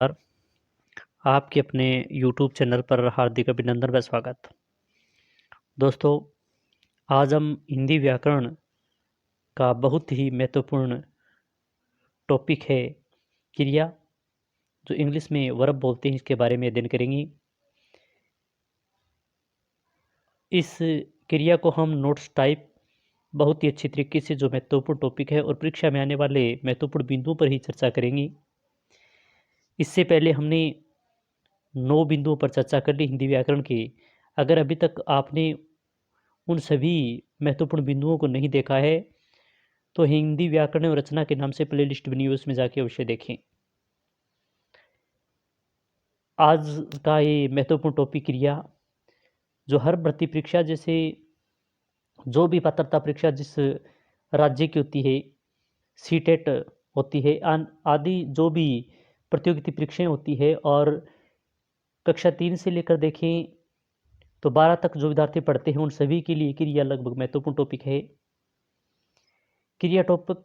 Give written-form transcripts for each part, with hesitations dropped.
और आपके अपने यूट्यूब चैनल पर हार्दिक अभिनंदन व स्वागत। दोस्तों, आज हम हिंदी व्याकरण का बहुत ही महत्वपूर्ण टॉपिक है क्रिया, जो इंग्लिश में वर्ब बोलते हैं, इसके बारे में अध्ययन करेंगे। इस क्रिया को हम नोट्स टाइप बहुत ही अच्छी तरीके से, जो महत्वपूर्ण टॉपिक है और परीक्षा में आने वाले महत्वपूर्ण बिंदुओं पर ही चर्चा करेंगे। इससे पहले हमने 9 बिंदुओं पर चर्चा कर ली हिंदी व्याकरण की। अगर अभी तक आपने उन सभी महत्वपूर्ण बिंदुओं को नहीं देखा है तो हिंदी व्याकरण और रचना के नाम से प्लेलिस्ट बनी हुई, उसमें जाके अवश्य देखें। आज का ये महत्वपूर्ण टॉपिक क्रिया, जो हर भर्ती परीक्षा, जैसे जो भी पात्रता परीक्षा जिस राज्य की होती है, सीटेट होती है, आदि जो भी प्रतियोगिता परीक्षाएं होती है, और कक्षा 3 से लेकर देखें तो 12 तक जो विद्यार्थी पढ़ते हैं, उन सभी के लिए क्रिया लगभग महत्वपूर्ण टॉपिक है। क्रिया टॉपिक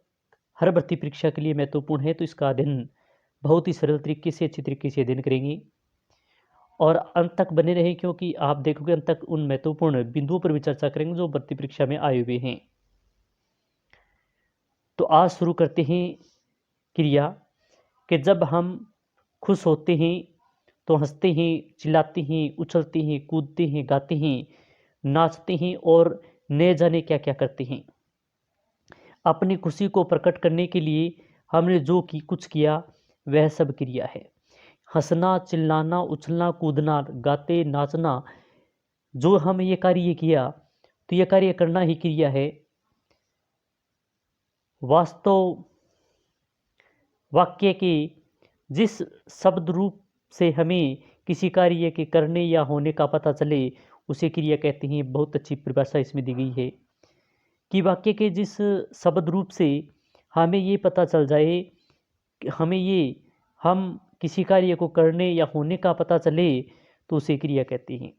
हर भर्ती परीक्षा के लिए महत्वपूर्ण है, तो इसका अध्ययन बहुत ही सरल तरीके से, अच्छी तरीके से अध्ययन करेंगे और अंत तक बने रहें, क्योंकि आप देखोगे अंत तक उन महत्वपूर्ण बिंदुओं पर भी चर्चा करेंगे जो भर्ती परीक्षा में आए हुए हैं। तो आज शुरू करते हैं क्रिया कि जब हम खुश होते हैं तो हंसते हैं, चिल्लाते हैं, उछलते हैं, कूदते हैं, गाते हैं, नाचते हैं और न जाने क्या क्या करते हैं। अपनी खुशी को प्रकट करने के लिए हमने जो कुछ किया वह सब क्रिया है। हंसना, चिल्लाना, उछलना, कूदना, गाते, नाचना, जो हम ये कार्य किया तो ये कार्य करना ही क्रिया है। वास्तव वाक्य के जिस शब्द रूप से हमें किसी कार्य के करने या होने का पता चले उसे क्रिया कहते हैं। बहुत अच्छी परिभाषा इसमें दी गई है कि वाक्य के जिस शब्द रूप से हमें ये पता चल जाए कि हम किसी कार्य को करने या होने का पता चले तो उसे क्रिया कहते हैं।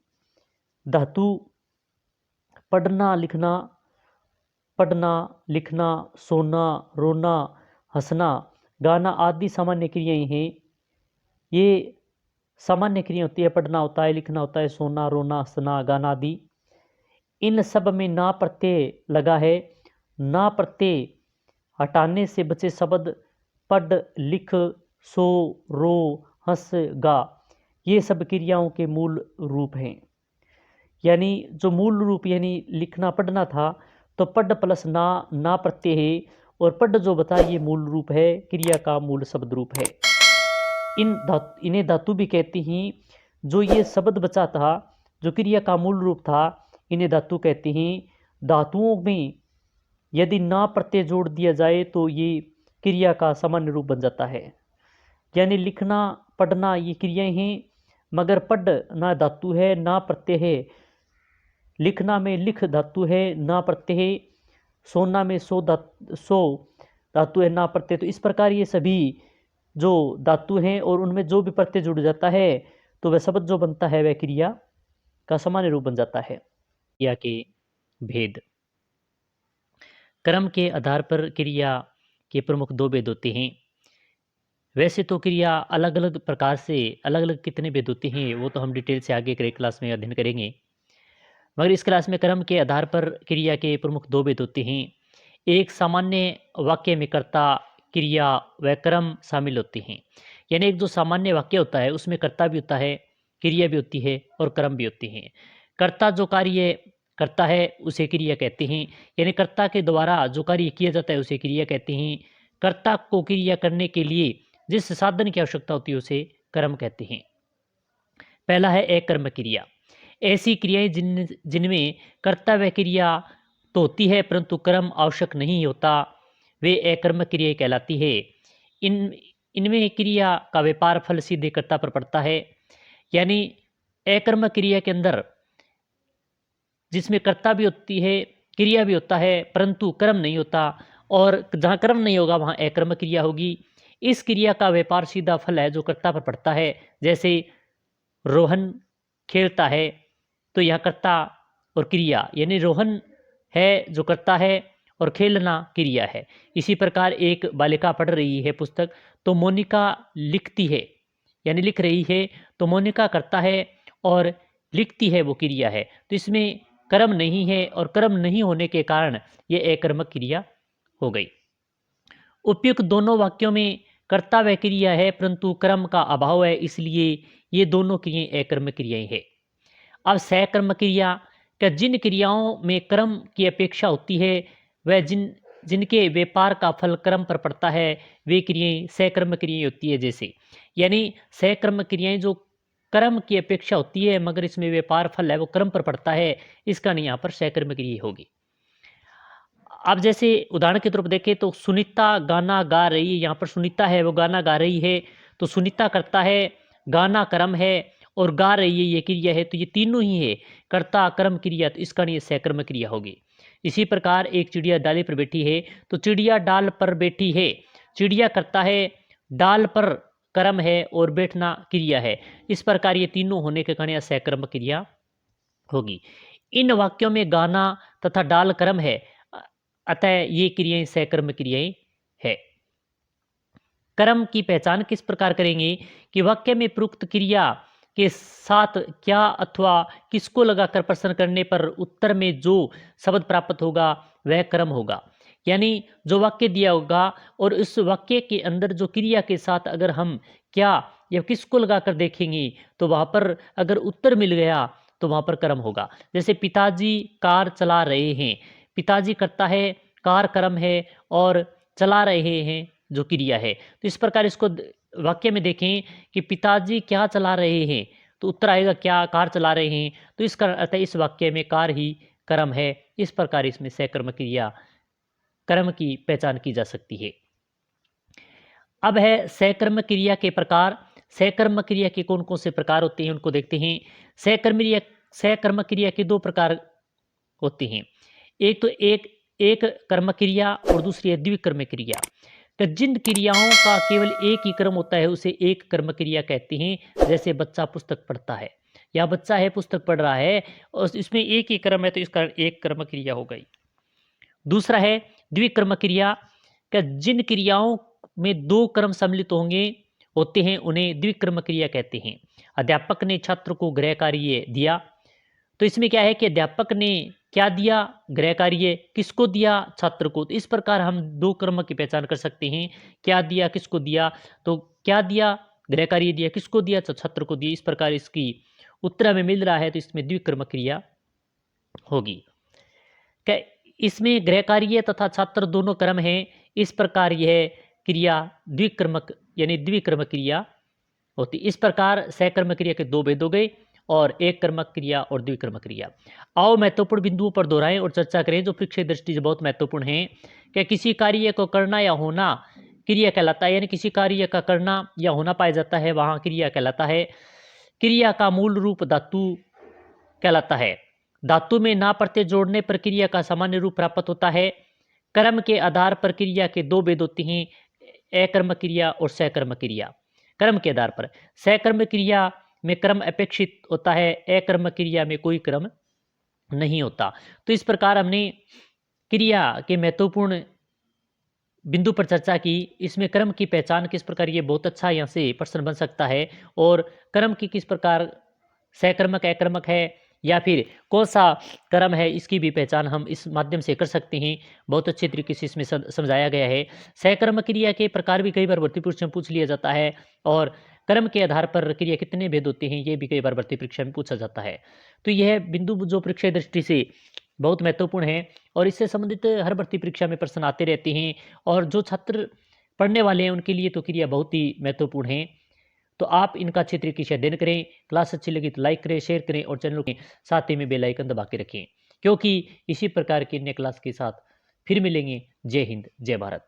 धातु पढ़ना, लिखना, सोना, रोना, हंसना, गाना आदि सामान्य क्रियाएं हैं। ये सामान्य क्रिया होती है। पढ़ना होता है, लिखना होता है, सोना, रोना, हंसना, गाना आदि। इन सब में ना प्रत्यय लगा है। ना प्रत्यय हटाने से बचे शब्द पढ़, लिख, सो, रो, हंस, गा, ये सब क्रियाओं के मूल रूप हैं। यानी जो मूल रूप यानी लिखना, पढ़ना था, तो पढ़ प्लस ना प्रत्यय है, और पढ़ जो बता ये मूल रूप है, क्रिया का मूल शब्द रूप है। इन्हें धातु भी कहते हैं। जो ये शब्द बचा था, जो क्रिया का मूल रूप था, इन्हें धातु कहते हैं। धातुओं में यदि ना प्रत्यय जोड़ दिया जाए तो ये क्रिया का सामान्य रूप बन जाता है। यानी लिखना, पढ़ना ये क्रियाएं हैं, मगर पढ़ ना धातु है, ना प्रत्यय है। लिखना में लिख धातु है, ना प्रत्यय है। सोना में सो धातु है, ना प्रत्यय। तो इस प्रकार ये सभी जो धातु हैं और उनमें जो भी प्रत्यय जुड़ जाता है तो वह शब्द जो बनता है वह क्रिया का सामान्य रूप बन जाता है। क्रिया के भेद। क्रम के आधार पर क्रिया के प्रमुख 2 भेद होते हैं। वैसे तो क्रिया अलग अलग प्रकार से अलग अलग कितने भेद होते हैं वो तो हम डिटेल से आगे के क्लास में अध्ययन करेंगे, मगर इस क्लास में क्रम के आधार पर क्रिया के प्रमुख 2 भेद होते हैं। एक सामान्य वाक्य में कर्ता, क्रिया व क्रम शामिल होते हैं। यानी एक जो सामान्य वाक्य होता है उसमें कर्ता भी होता है, क्रिया भी होती है और क्रम भी होती हैं। कर्ता जो कार्य करता है उसे क्रिया कहते हैं। यानी कर्ता के द्वारा जो कार्य किया जाता है उसे क्रिया कहते हैं। कर्ता को क्रिया करने के लिए जिस साधन की आवश्यकता होती है उसे कर्म कहते हैं। पहला है अकर्म क्रिया। ऐसी क्रियाएं जिनमें कर्ता व क्रिया तो होती है परंतु कर्म आवश्यक नहीं होता, वे अकर्म क्रियाएं कहलाती है। इनमें क्रिया का व्यापार फल सीधे कर्ता पर पड़ता है। यानी अकर्म क्रिया के अंदर जिसमें कर्ता भी होती है, क्रिया भी होता है, परंतु कर्म नहीं होता, और जहाँ कर्म नहीं होगा वहाँ अकर्म क्रिया होगी। इस क्रिया का व्यापार सीधा फल है जो कर्ता पर पड़ता है। जैसे रोहन खेलता है तो यह कर्ता और क्रिया, यानी रोहन है जो करता है और खेलना क्रिया है। इसी प्रकार एक बालिका पढ़ रही है पुस्तक, तो मोनिका लिखती है, यानी लिख रही है, तो मोनिका करता है और लिखती है वो क्रिया है। तो इसमें कर्म नहीं है और कर्म नहीं होने के कारण ये अकर्मक क्रिया हो गई। उपयुक्त दोनों वाक्यों में कर्ता व क्रिया है परंतु कर्म का अभाव है, इसलिए ये दोनों क्रियाएं अकर्मक क्रियाएं हैं। अब सहकर्म क्रिया का जिन क्रियाओं में कर्म की अपेक्षा होती है वह जिनके व्यापार का फल कर्म पर पड़ता है वे क्रियाएं सहकर्म क्रियाएं होती है। जैसे यानी सहकर्म क्रियाएं जो कर्म की अपेक्षा होती है मगर इसमें व्यापार फल है वो कर्म पर पड़ता है, इसका नहीं यहाँ पर सहकर्म क्रिया होगी। अब जैसे उदाहरण के तौर पर देखें तो सुनीता गाना गा रही है, यहाँ पर सुनीता है वो गाना गा रही है, तो सुनीता करता है, गाना कर्म है और गा रही है ये क्रिया है, तो ये तीनों ही है कर्ता कर्म क्रिया, तो इसका नहीं सहकर्म क्रिया होगी। इसी प्रकार एक चिड़िया डाली पर बैठी है, तो चिड़िया डाल पर बैठी है, चिड़िया करता है, डाल पर कर्म है और बैठना क्रिया है। इस प्रकार ये तीनों होने के कारण यह सहकर्म क्रिया होगी। इन वाक्यों में गाना तथा डाल कर्म है, अतः ये क्रियाएं सहकर्म क्रियाएं है। कर्म की पहचान किस प्रकार करेंगे कि वाक्य में प्रयुक्त क्रिया के साथ क्या अथवा किसको लगाकर प्रश्न करने पर उत्तर में जो शब्द प्राप्त होगा वह कर्म होगा। यानी जो वाक्य दिया होगा और उस वाक्य के अंदर जो क्रिया के साथ अगर हम क्या या किसको लगाकर देखेंगे तो वहां पर अगर उत्तर मिल गया तो वहां पर कर्म होगा। जैसे पिताजी कार चला रहे हैं, पिताजी करता है, कार कर्म है और चला रहे हैं जो क्रिया है। तो इस प्रकार इसको वाक्य में देखें कि पिताजी क्या चला रहे हैं, तो उत्तर आएगा क्या, कार चला रहे हैं, तो इसका अर्थ है इस वाक्य में कार ही कर्म है। इस प्रकार इसमें सहकर्म क्रिया कर्म की पहचान की जा सकती है। अब है सहकर्म क्रिया के प्रकार। सहकर्म क्रिया के कौन कौन से प्रकार होते हैं उनको देखते हैं। सहकर्म क्रिया के दो प्रकार होते हैं, एक तो एक कर्म क्रिया और दूसरी है द्विकर्म क्रिया। तो जिन क्रियाओं का केवल एक ही कर्म होता है उसे एक कर्म क्रिया कहते हैं। जैसे बच्चा पुस्तक पढ़ता है या बच्चा है पुस्तक पढ़ रहा है और इसमें एक ही कर्म है तो इसका एक कर्म क्रिया हो गई। दूसरा है द्विकर्म क्रिया का जिन क्रियाओं में दो कर्म सम्मिलित होते हैं उन्हें द्विकर्म क्रिया कहते हैं। अध्यापक ने छात्र को गृह कार्य दिया, तो इसमें क्या है कि अध्यापक ने क्या दिया, गृह कार्य, किसको दिया, छात्र को। तो इस प्रकार हम दो कर्म की पहचान कर सकते हैं, क्या दिया किसको दिया, तो क्या दिया गृह कार्य दिया, किसको दिया तो छात्र को दिया। इस प्रकार इसकी उत्तर हमें मिल रहा है तो इसमें द्विकर्म क्रिया होगी। क्या इसमें गृह कार्य तथा छात्र दोनों कर्म हैं, इस प्रकार यह क्रिया द्विकर्मक यानी द्विकर्म क्रिया होती। इस प्रकार सहकर्म क्रिया के दो भेद हो गए और एक कर्मक क्रिया और द्विकर्मक क्रिया। आओ महत्वपूर्ण बिंदुओं पर दोहराएं और चर्चा करें जो परीक्षा दृष्टि से बहुत महत्वपूर्ण है। क्या किसी कार्य को करना या होना क्रिया कहलाता है, यानी किसी कार्य का करना या होना पाया जाता है वहां क्रिया कहलाता है। क्रिया का मूल रूप धातु कहलाता है। धातु में ना प्रत्यय जोड़ने पर क्रिया का सामान्य रूप प्राप्त होता है। कर्म के आधार पर क्रिया के दो भेद होते हैं, अकर्म क्रिया और सहकर्म क्रिया। कर्म के आधार पर सहकर्म क्रिया में क्रम अपेक्षित होता है, अकर्म क्रिया में कोई क्रम नहीं होता। तो इस प्रकार हमने क्रिया के महत्वपूर्ण बिंदु पर चर्चा की। इसमें क्रम की पहचान किस प्रकार, ये बहुत अच्छा यहाँ से प्रश्न बन सकता है। और क्रम की किस प्रकार सहकर्मक अकर्मक है या फिर कौन सा कर्म है इसकी भी पहचान हम इस माध्यम से कर सकते हैं। बहुत अच्छे तरीके से इसमें समझाया गया है। सहकर्म क्रिया के प्रकार भी कई बार भर्ती परीक्षा में पूछ लिया जाता है और कर्म के आधार पर क्रिया कितने भेद होते हैं ये भी कई बार भर्ती परीक्षा में पूछा जाता है। तो यह बिंदु जो परीक्षा दृष्टि से बहुत महत्वपूर्ण है और इससे संबंधित हर भर्ती परीक्षा में प्रश्न आते रहते हैं और जो छात्र पढ़ने वाले हैं उनके लिए तो क्रिया बहुत ही महत्वपूर्ण है। तो आप इनका अच्छे तरीके से अध्ययन करें। क्लास अच्छी लगी तो लाइक करें, शेयर करें और चैनल के साथ ही में बेल आइकन दबा के रखें, क्योंकि इसी प्रकार की अन्य क्लास के साथ फिर मिलेंगे। जय हिंद, जय भारत।